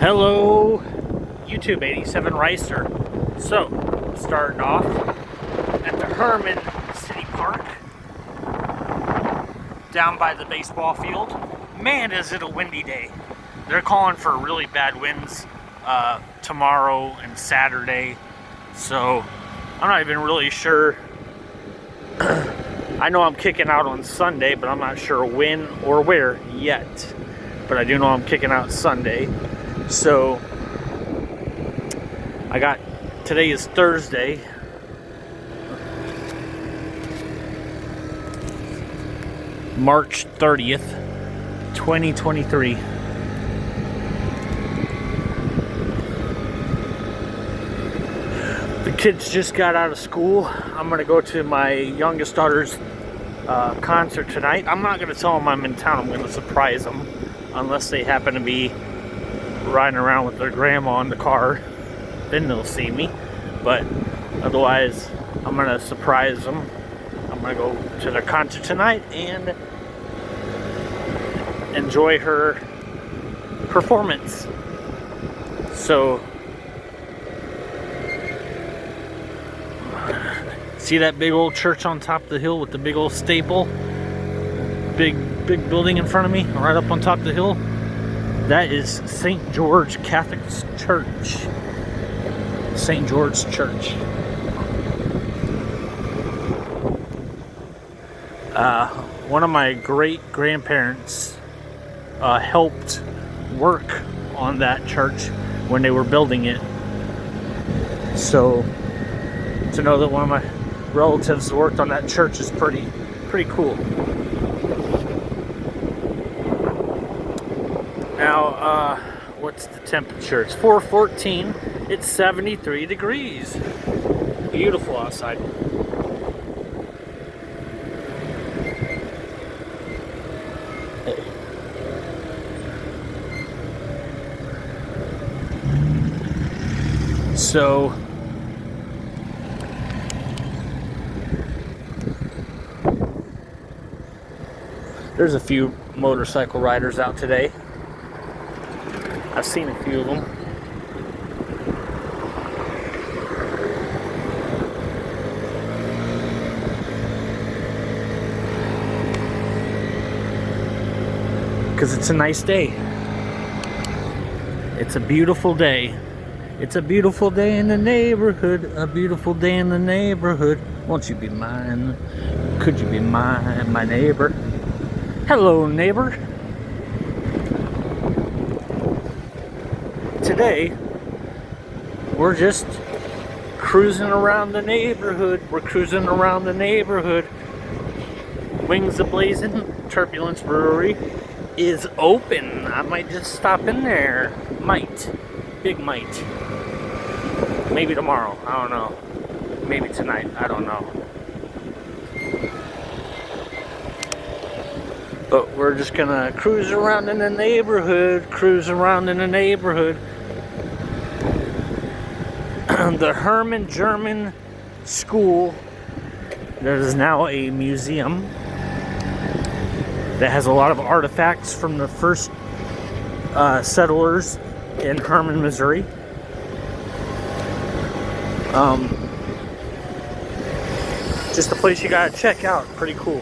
Hello, YouTube 87 Ricer. So, starting off at the Hermann City Park, down by the baseball field. Man, is it a windy day. They're calling for really bad winds tomorrow and Saturday. So, I'm not even really sure. I know I'm kicking out on Sunday, but I'm not sure when or where yet. But I do know I'm kicking out Sunday. So, today is Thursday. March 30th, 2023. The kids just got out of school. I'm going to go to my youngest daughter's concert tonight. I'm not going to tell them I'm in town. I'm going to surprise them unless they happen to be riding around with their grandma in the car. Then they'll see me. But otherwise, I'm going to surprise them. I'm going to go to their concert tonight and enjoy her performance. So, see that big old church on top of the hill with the big old steeple? Big building in front of me, right up on top of the hill? That is St. George Catholic Church. St. George Church. One of my great-grandparents helped work on that church when they were building it. So, to know that one of my relatives worked on that church is pretty cool. Now, what's the temperature? It's 4:14. It's 73 degrees. Beautiful outside. So, there's a few motorcycle riders out today. I've seen a few of them. Because it's a nice day. It's a beautiful day. It's a beautiful day in the neighborhood. A beautiful day in the neighborhood. Won't you be mine? Could you be my neighbor? Hello, neighbor. Today, we're just cruising around the neighborhood. We're cruising around the neighborhood. Wings A-Blazing Turbulence Brewery is open. I might just stop in there. Might. Big might. Maybe tomorrow. I don't know. Maybe tonight. I don't know. But we're just gonna cruise around in the neighborhood. Cruise around in the neighborhood. The Hermann German School. There is now a museum that has a lot of artifacts from the first settlers in Hermann, Missouri. Just a place you gotta check out. Pretty cool.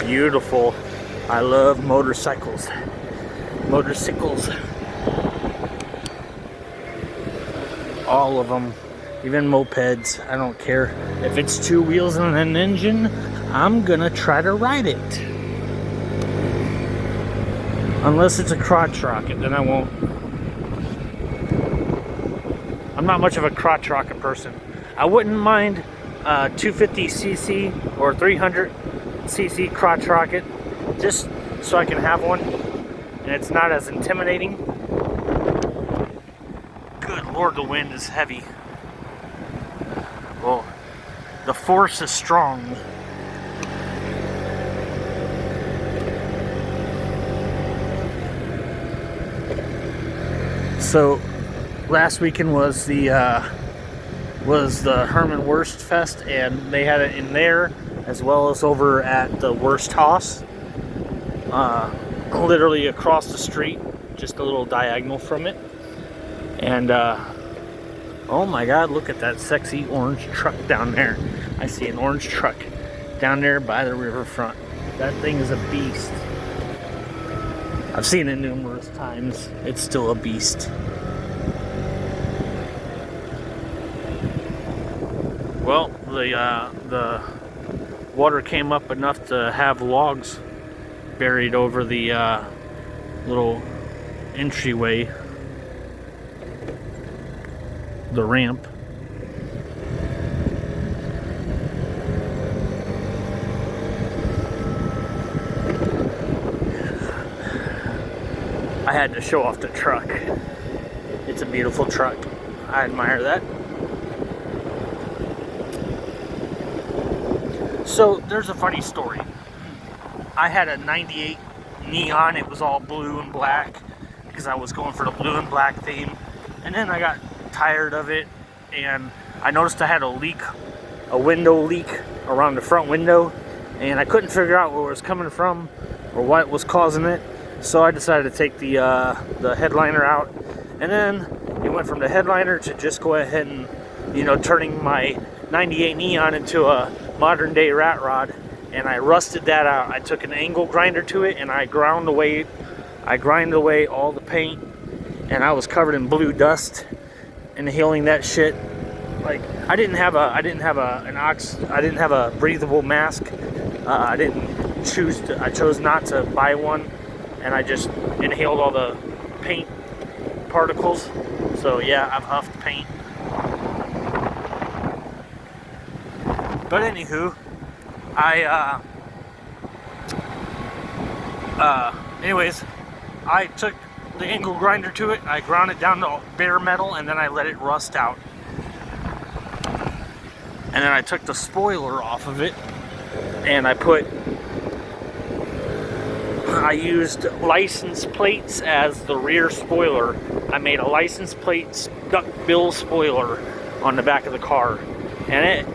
Beautiful. I love motorcycles. All of them. Even mopeds. I don't care. If it's two wheels and an engine, I'm gonna try to ride it. Unless it's a crotch rocket, then I won't. I'm not much of a crotch rocket person. I wouldn't mind 250cc or 300cc crotch rocket, just so I can have one and it's not as intimidating. Good Lord, the wind is heavy. Well, the force is strong. So, last weekend was the was the Hermann Wurst Fest, and they had it in there as well as over at the Wurst Haus, literally across the street, just a little diagonal from it. And oh my god, look at that sexy orange truck down there. I see an orange truck down there by the riverfront. That thing is a beast. I've seen it numerous times. It's still a beast. Well, the water came up enough to have logs buried over the little entryway, the ramp. I had to show off the truck. It's a beautiful truck. I admire that. So there's a funny story. I had a 98 Neon. It was all blue and black because I was going for the blue and black theme. And then I got tired of it, and I noticed I had a leak, a window leak around the front window, and I couldn't figure out where it was coming from or what was causing it. So I decided to take the headliner out, and then it went from the headliner to just go ahead and, you know, turning my 98 Neon into a modern day rat rod, and I rusted that out. I took an angle grinder to it, and I grinded away all the paint, and I was covered in blue dust, inhaling that shit. Like, I didn't have a breathable mask. I chose not to buy one, and I just inhaled all the paint particles. So yeah, I've huffed paint. But anywho, anyways, I took the angle grinder to it, I ground it down to bare metal, and then I let it rust out. And then I took the spoiler off of it, and I used license plates as the rear spoiler. I made a license plate duck bill spoiler on the back of the car, and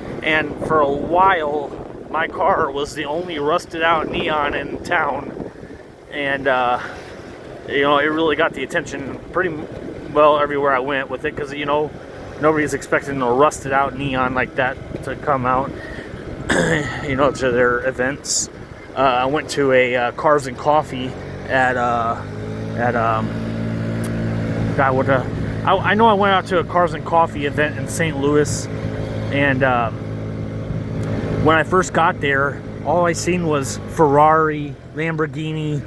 for a while my car was the only rusted out Neon in town, and you know, it really got the attention pretty well everywhere I went with it, because, you know, nobody's expecting a rusted out Neon like that to come out, you know, to their events. I went to a Cars and Coffee I know I went out to a Cars and Coffee event in St. Louis, and when I first got there, all I seen was Ferrari, Lamborghini,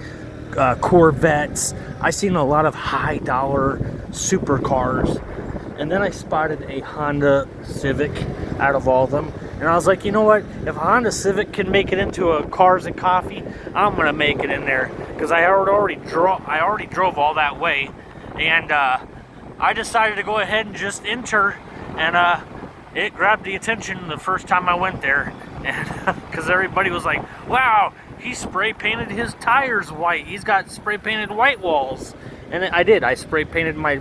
Corvettes. I seen a lot of high dollar supercars, and then I spotted a Honda Civic out of all of them, and I was like, you know what, if a Honda Civic can make it into a Cars and Coffee, I'm gonna make it in there, because I already drove all that way, and I decided to go ahead and just enter, and it grabbed the attention the first time I went there, and because everybody was like, wow, he spray painted his tires white, he's got spray painted white walls. And I did. I spray painted my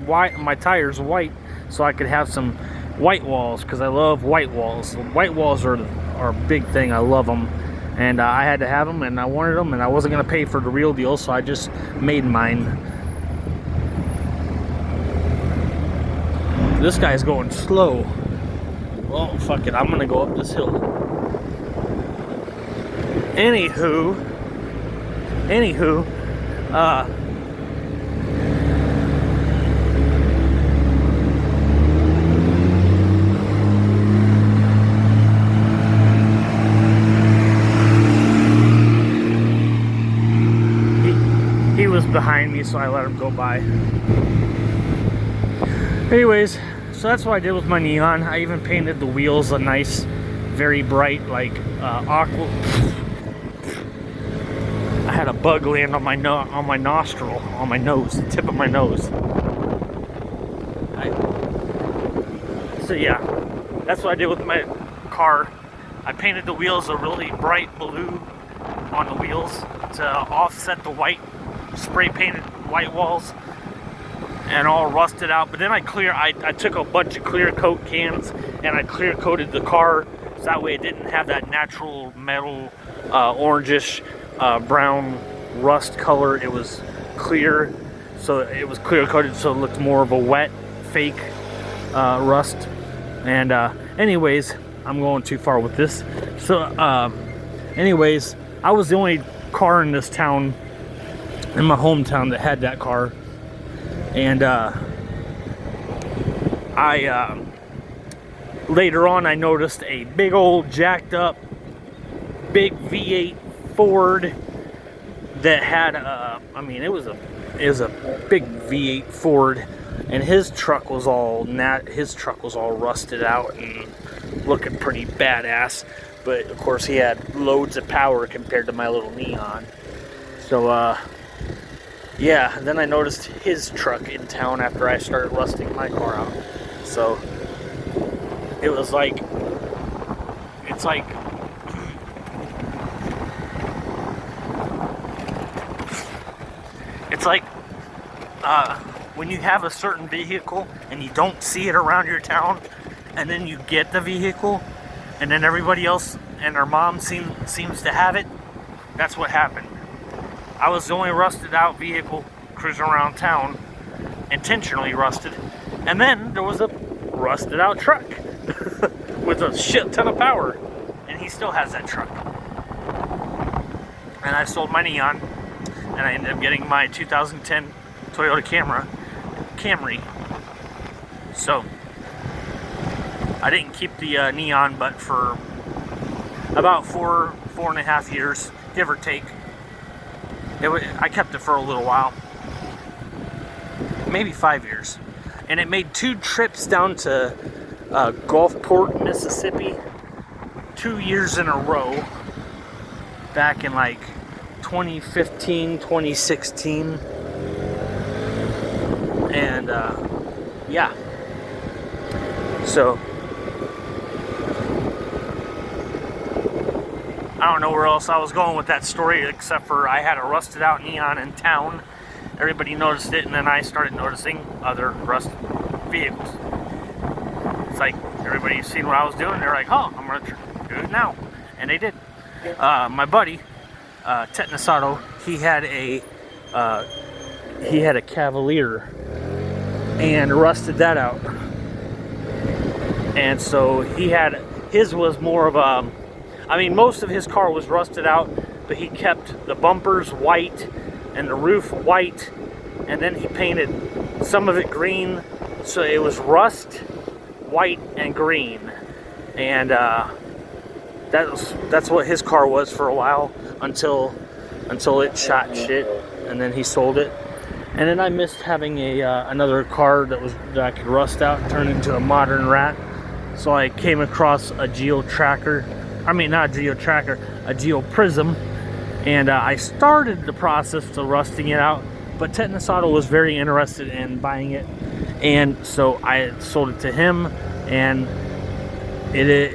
tires white so I could have some white walls, because I love white walls. White walls are a big thing. I love them, and I had to have them, and I wanted them, and I wasn't gonna pay for the real deal, so I just made mine. This guy's going slow. Well, fuck it. I'm gonna go up this hill. Anywho, he was behind me, so I let him go by. Anyways, so that's what I did with my Neon. I even painted the wheels a nice, very bright, like aqua. I had a bug land on my nostril, on my nose, the tip of my nose. So yeah, that's what I did with my car. I painted the wheels a really bright blue on the wheels to offset the white, spray painted white walls. and all rusted out. But then I took a bunch of clear coat cans and I clear coated the car, so that way it didn't have that natural metal orangish brown rust color. It was clear, so it was clear coated, so it looked more of a wet fake rust. And anyways, I'm going too far with this. So anyways, I was the only car in this town, in my hometown, that had that car. And later on I noticed a big old jacked up big V8 Ford that had I mean, it was a big V8 Ford, and his truck was all rusted out and looking pretty badass. But of course he had loads of power compared to my little Neon. So yeah, then I noticed his truck in town after I started rusting my car out. So it was like, it's like, when you have a certain vehicle and you don't see it around your town, and then you get the vehicle, and then everybody else and their mom seems to have it. That's what happened. I was the only rusted out vehicle cruising around town, intentionally rusted, and then there was a rusted out truck with a shit ton of power, and he still has that truck. And I sold my Neon, and I ended up getting my 2010 Toyota Camry. So I didn't keep the Neon, but for about 4.5 years, give or take. I kept it for a little while, maybe 5 years, and it made 2 trips down to Gulfport, Mississippi, 2 years in a row, back in like 2015, 2016, and yeah, so I don't know where else I was going with that story, except for I had a rusted out Neon in town. Everybody noticed it, and then I started noticing other rusted vehicles. It's like everybody seen what I was doing. They're like, "Oh, I'm gonna do it now," and they did. My buddy, Tetnasato, he had a Cavalier and rusted that out, and so his was more of a. I mean, most of his car was rusted out, but he kept the bumpers white and the roof white, and then he painted some of it green, so it was rust, white, and green. And that's what his car was for a while, until it shot shit, and then he sold it. And then I missed having another car that I could rust out and turn into a modern rat. So I came across a Geo Prism, and I started the process of rusting it out, but Tetnasato was very interested in buying it, and so I sold it to him. And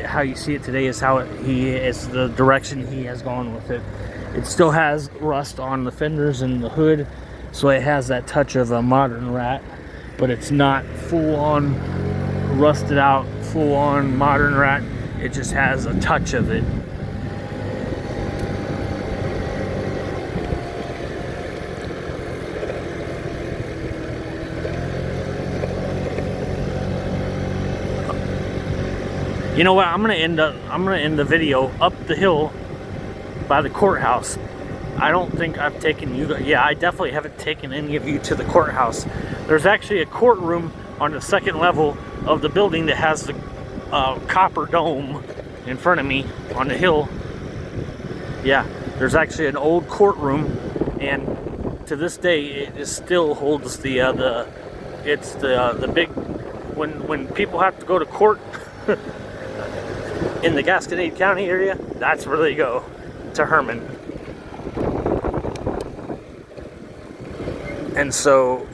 how you see it today is it's the direction he has gone with it. It still has rust on the fenders and the hood, so it has that touch of a modern rat, but it's not full on rusted out, full on modern rat. It just has a touch of it. You know what? I'm gonna end the video up the hill by the courthouse. I don't think I've taken you. Yeah, I definitely haven't taken any of you to the courthouse. There's actually a courtroom on the second level of the building that has the copper dome in front of me on the hill. Yeah, there's actually an old courtroom, and to this day it still holds the big, when people have to go to court in the Gasconade County area, that's where they go, to Hermann. And so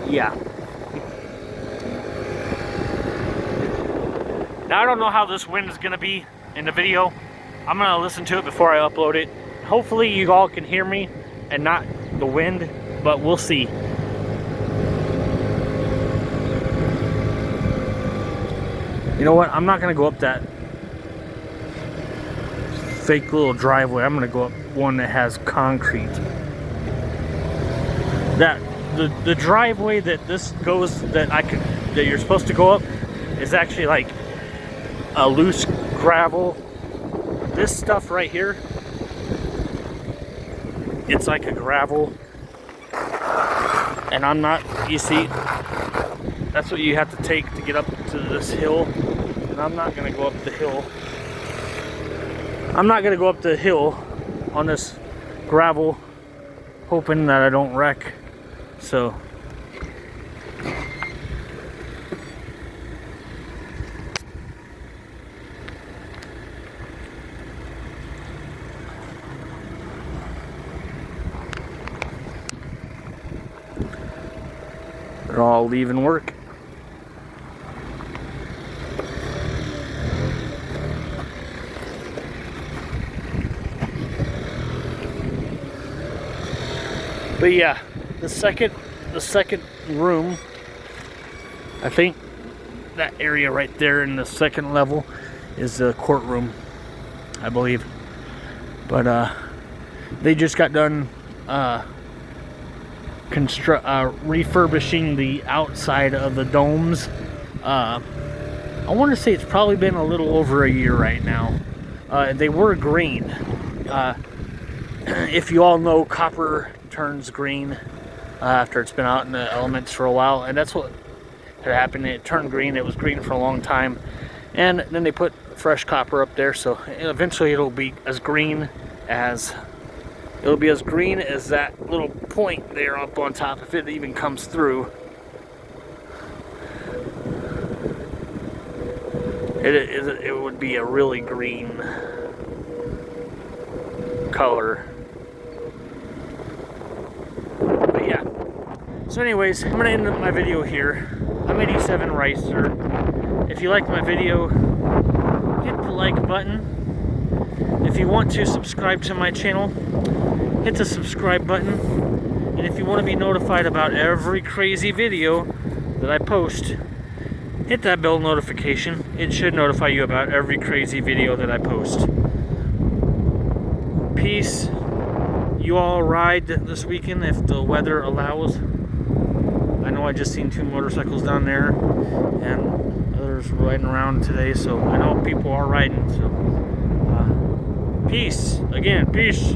yeah. Now I don't know how this wind is going to be in the video. I'm going to listen to it before I upload it. Hopefully you all can hear me and not the wind. but we'll see. You know what? I'm not gonna go up that fake little driveway. I'm gonna go up one that has concrete. That the driveway that this goes, that you're supposed to go up, is actually like a loose gravel. This stuff right here, it's like a gravel, and I'm not, you see, that's what you have to take to get up to this hill, and I'm not gonna go up the hill. I'm not gonna go up the hill on this gravel, hoping that I don't wreck. So they're all leaving work. But yeah, the second room, I think that area right there in the second level is the courtroom, I believe. But they just got done refurbishing the outside of the domes. I want to say it's probably been a little over a year right now. They were green. If you all know, copper turns green after it's been out in the elements for a while, and that's what had happened. It turned green. It was green for a long time, and then they put fresh copper up there, so eventually it'll be as green as that little point there up on top, if it even comes through. It would be a really green color. But yeah. So anyways, I'm going to end my video here. I'm 87 Ricer. If you like my video, hit the like button. If you want to subscribe to my channel, hit the subscribe button. And if you want to be notified about every crazy video that I post, hit that bell notification. It should notify you about every crazy video that I post. Peace. You all ride this weekend if the weather allows. I know I just seen 2 motorcycles down there and others riding around today, so I know people are riding. So peace. Again, peace.